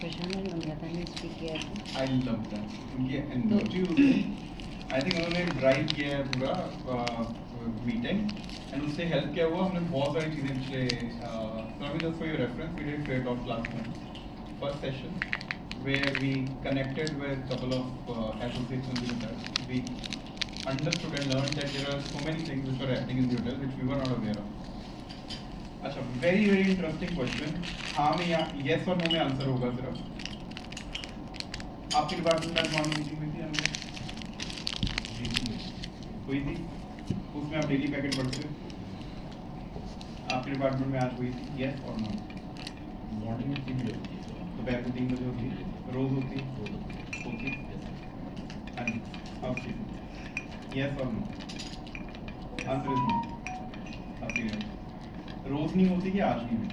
प्रशांत और नम्रता ने स्पीक किया था। आई लव दैट, उनकी एनर्जी होती है। आई थिंक उन्होंने ड्राइव किया है पूरा मीटिंग एंड उससे हेल्प किया हुआ। हमने बहुत सारी चीज़ें पिछले just for your reference we did fair talk last month first session where we connected with a couple of associations in the hotel. We understood and learned that there are so many things which were happening in the hotel which we were not aware of. अच्छा, very very interesting question. हाँ में या yes और no में answer होगा सिर्फ। आपके department में मॉर्निंग मीटिंग हुई थी हमने हुई थी, उसमें आप डेली पैकेट पढ़ते हो। आपके डिपार्टमेंट में आज हुई थी yes और no? मॉर्निंग में 3 बजे होती है, दोपहर को 3 बजे होती है, रोज होती है होती है। yes or no? Answer is no. रोज नहीं होती कि आज नहीं हुई?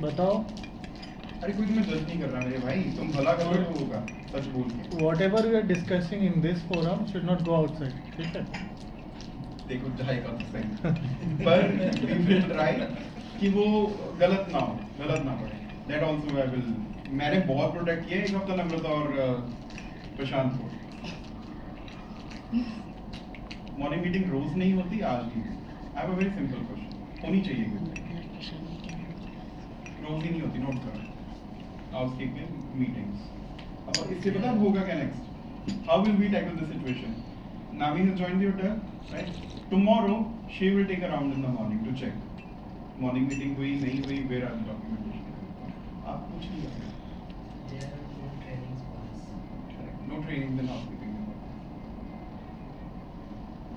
बताओ। अरे कोई तुम्हें जज नहीं कर रहा मेरे भाई, तुम भला करो लोगों का सच बोल के। Whatever we are discussing in this forum should not go outside. ठीक है? देखो जाएगा तो सही पर we will try कि वो गलत ना हो, गलत ना पड़े। That also I will, मैंने बहुत प्रोटेक्ट किया एक हफ्ता नम्रता और प्रशांत को। मॉर्निंग मीटिंग रोज नहीं होती, आज नहीं। I have a very simple question, होनी चाहिए क्यों? रोज ही नहीं होती, नोट करो। Housekeeping meetings. अब इससे पता होगा क्या next? How will we tackle this situation? Navi has joined the hotel, right? Tomorrow she will take a round in the morning to check. Morning meeting हुई नहीं हुई, where are the documentation? आप पूछ लीजिए। There are no trainings for us. No training in housekeeping.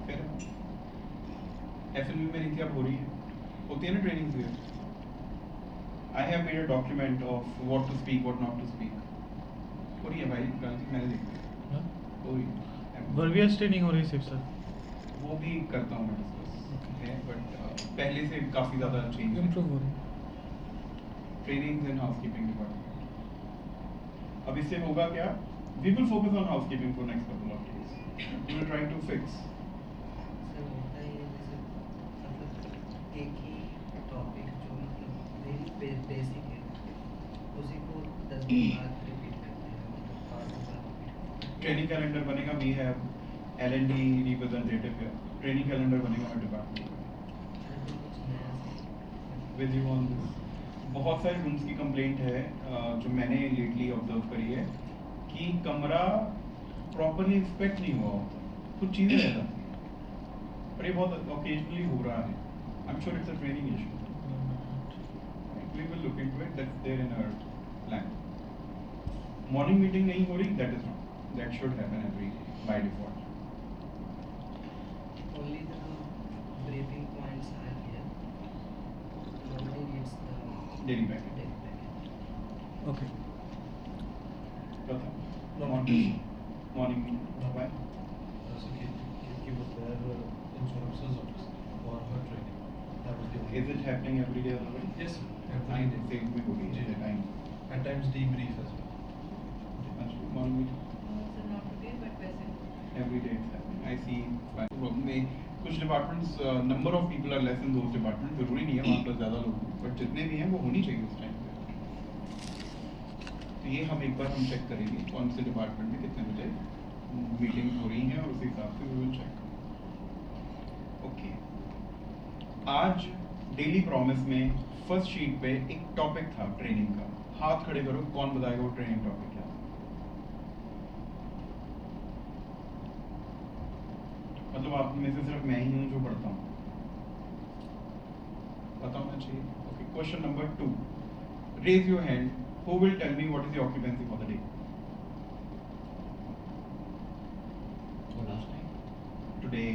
फिर FLV में नहीं क्या हो रही है? होती है ना ट्रेनिंग से। I have made a document of what to speak, what not to speak. हो रही है भाई, क्रांति मैंने देखा। हाँ? हो रही है। वर्वियस ट्रेनिंग हो रही है सिर्फ सर। वो भी करता हूँ मैं डिस्कस है, बट पहले से काफ़ी ज़्यादा चेंज इम्प्रूव हो रही है। Trainings in housekeeping department. अब इससे होगा क्या? We will focus on housekeeping for next couple of days. We will try to fix. Sir होता है जैसे मतलब एक ही टॉपिक जो मतलब वेरी बेसिक है उसी को 10 दिन बाद रिपीट करते हैं, मतलब ट्रेनिंग कैलेंडर बनेगा। वी हैव L&D रिप्रेजेंटेटिव है। ट्रेनिंग कैलेंडर बनेगा हमारे department with you on this. बहुत सारे रूम्स की कंप्लेंट है जो मैंने लेटली ऑब्जर्व करी है कि कमरा प्रॉपरली इंस्पेक्ट नहीं हुआ होता, कुछ चीज़ें रह जाती हैं, पर ये बहुत ओकेजनली हो रहा है। I am sure it's a training issue. We will look into it, that's there in our plan. Morning meeting नहीं हो रही, that is not, that should happen every by default. only the briefing points are here. Nobody needs the Daily packet. daily packet. Okay. Morning meeting. Why? So he was there in Sonam's office for her training. That was the only. Is it happening every day already? Yes, Every day. Same we go जी। time. At times debrief as well. Morning meeting. So not today, but present. Every day it's happening. I see. में कुछ departments number of people are less in those department. जरूरी नहीं है वहाँ पर ज़्यादा लोग हों, बट जितने भी हैं वो होनी चाहिए उस टाइम पे। तो ये हम एक बार हम चेक करेंगे कौन से डिपार्टमेंट में कितने बजे मीटिंग्स हो रही हैं और उस हिसाब से वी विल चेक। ओके, आज डेली प्रॉमिस में फर्स्ट शीट पे एक टॉपिक था ट्रेनिंग का। हाथ खड़े करो, कौन बताएगा वो ट्रेनिंग टॉपिक क्या? मतलब आप में से सिर्फ मैं ही हूँ जो पढ़ता हूँ, पता होना चाहिए। Okay, question number 2, raise your hand, who will tell me what is the occupancy for the day? So last night. Today,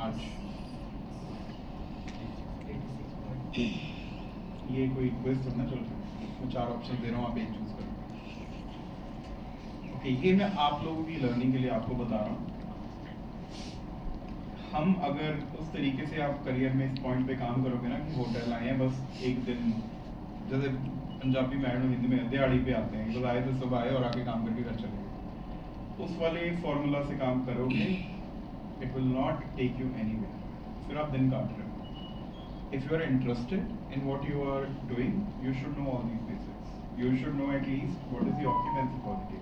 आज। 86.2. ये कोई क्विज थोड़ा ना चल रहा है, मैं 4 ऑप्शन दे रहा हूँ, आप एक चूज करो। ओके, ये मैं आप लोगों की लर्निंग के लिए आपको बता रहा हूँ। हम अगर उस तरीके से आप करियर में इस पॉइंट पे काम करोगे ना कि होटल आए हैं बस एक दिन, जैसे पंजाबी में हिंदी में दिहाड़ी पे आते हैं, बस आए तो सुबह आए और आके काम करके घर चले गए, उस वाले फॉर्मूला से काम करोगे, it will not take you anywhere. फिर आप दिन काट रहे हो। if you are interested in what you are doing, you should know all these basics. You should know at least what is the occupancy policy.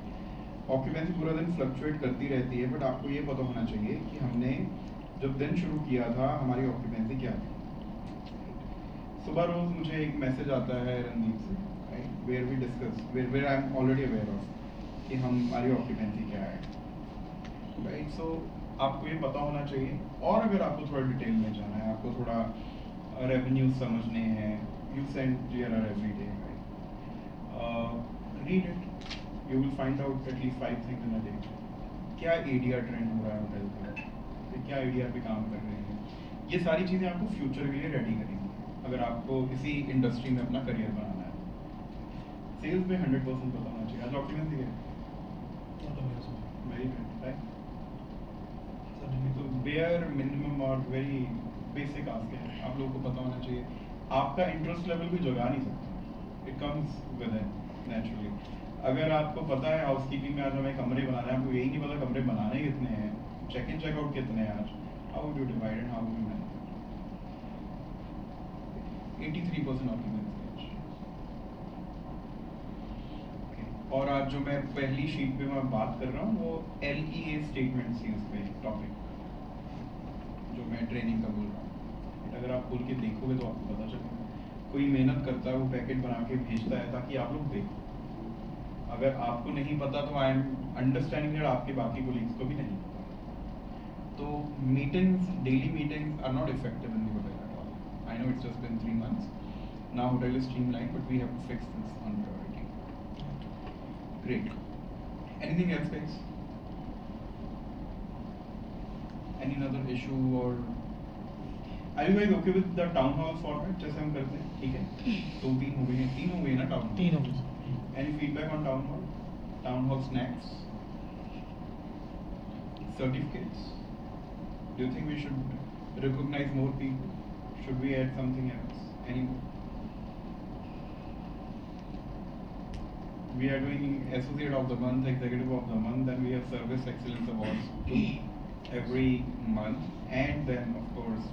Occupancy पूरा दिन fluctuate करती रहती है, बट आपको ये पता होना चाहिए कि हमने जब दिन शुरू किया था हमारी ऑक्यूपेंसी क्या थी. सुबह रोज मुझे एक मैसेज आता है रणदीप से, right, where we discuss, where I am already aware of कि हमारी ऑक्यूपेंसी क्या है, राइट. सो आपको ये पता होना चाहिए. और अगर आपको थोड़ा डिटेल में जाना है, आपको थोड़ा रेवेन्यू समझने हैं, you send GRR every day, right, read it. You will find out at least 5 things in a day. क्या ADR ट्रेंड हो रहा है होटल पर, फिर क्या ADR पे काम कर रहे हैं, ये सारी चीज़ें आपको फ्यूचर के लिए रेडी करेंगी अगर आपको इसी इंडस्ट्री में अपना करियर बनाना है. सेल्स पे 100% पता होना चाहिए. आज ऑक्यूपेंसी है वेरी गुड, राइट. तो बेयर मिनिमम और वेरी बेसिक आस्क है, आप लोगों को पता होना चाहिए. आपका इंटरेस्ट लेवल भी जगा नहीं सकता, it comes with it naturally. अगर आपको पता है हाउसकीपिंग में आज हमें कमरे बनाने हैं, आपको यही नहीं पता कमरे बनाने कितने हैं, चेक इन चेकआउट कितने हैं आज, how would you divide and how would you manage. 83% occupancy. और आज जो मैं पहली शीट पे मैं बात कर रहा हूँ वो LEA स्टेटमेंट सेल्स पे टॉपिक जो मैं ट्रेनिंग का बोल रहा हूँ. अगर आप खोल के देखोगे तो आपको पता चलेगा. कोई मेहनत करता है, वो पैकेट बना के भेजता है ताकि आप लोग देखो. अगर आपको नहीं पता तो आई एम अंडरस्टैंडिंग दैट आपके बाकी कोलीग्स को भी नहीं पता. तो meetings, daily meetings are not effective in the hotel at all. I know it's just been 3 months. Now hotel is streamlined, but we have to fix this on priority. Great. Anything else, guys? Any other issue or are you guys okay with the town hall format जैसे हम करते हैं? ठीक है. 2-3 हो गए हैं, 3 हो गए ना town hall? 3 हो गए. Any feedback on town hall? Town hall snacks? Certificates? Do you think we should recognize more people? Should we add something else? Any more? We are doing Associate of the Month, Executive of the Month, and we have Service Excellence Awards every month, and then of course